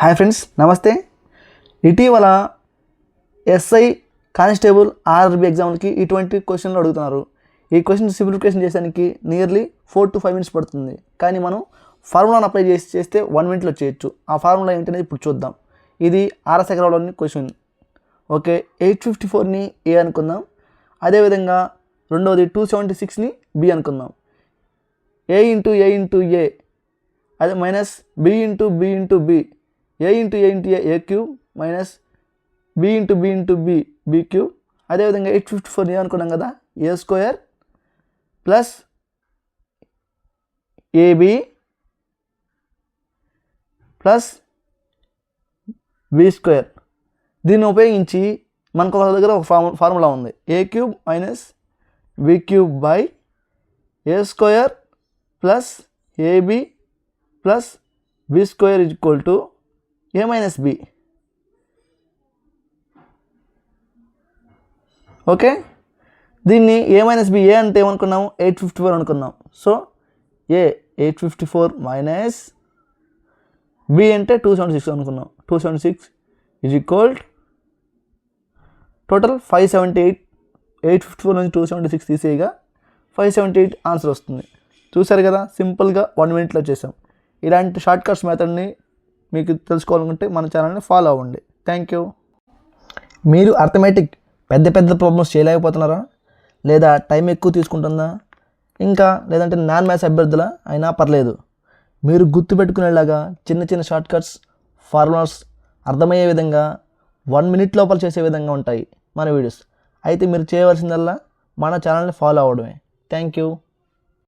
Hi friends, నమస్తే. ఇటీవల SI constable RRB ఎగ్జామ్కి ఇటువంటి క్వశ్చన్లు అడుగుతున్నారు. ఈ క్వశ్చన్ సింప్లిఫికేషన్ చేయడానికి నియర్లీ 4 to 5 minutes పడుతుంది. కానీ మనం ఫార్ములాను అప్లై చేస్తే 1 minute చేయొచ్చు. ఆ ఫార్ములా ఏంటనేది ఇప్పుడు చూద్దాం. ఇది ఆర్ఎస్ ఎకరాలోని క్వశ్చన్. ఓకే, 854ని ఏ అనుకుందాం. అదేవిధంగా రెండవది 276ని బి అనుకుందాం. ఏ ఇంటూ ఏ అదే minus B into B A into A cube minus B into B cube. అదేవిధంగా 854 ఏ అనుకున్నాం కదా, A square plus AB plus B square. దీన్ని ఉపయోగించి మనకు ఒక దగ్గర ఒక ఫార్ములా ఉంది. A cube minus B cube by A square plus AB plus B square is equal to A minus B. Okay, దీన్ని ఏ మైనస్ బి, ఏ అంటే ఏమనుకున్నాము, 854 అనుకున్నాం. సో ఏ 854 మైనస్ బి అంటే 276 అనుకున్నాం. 276 ఈజ్ ఈక్వల్ టోటల్ 578. 854 నుంచి 276 తీసేయగా 578 ఆన్సర్ వస్తుంది. చూసారు కదా, సింపుల్గా 1 minute చేసాం. ఇలాంటి షార్ట్ కట్స్ మెథడ్ని మీకు తెలుసుకోవాలనుకుంటే మన ఛానల్ని ఫాలో అవ్వండి. Thank you. మీరు అర్థమెటిక్ పెద్ద ప్రాబ్లమ్స్ చేయలేకపోతున్నారా, లేదా టైం ఎక్కువ తీసుకుంటుందా, ఇంకా లేదంటే నాన్ మ్యాథ్స్ అభ్యర్థుల అయినా పర్లేదు, మీరు గుర్తుపెట్టుకునేలాగా చిన్న షార్ట్ కట్స్ ఫార్ములాస్ అర్థమయ్యే విధంగా 1 minute లోపల చేసే విధంగా ఉంటాయి మన వీడియోస్. అయితే మీరు చేయవలసిందల్లా మన ఛానల్ని ఫాలో అవ్వడమే. Thank you.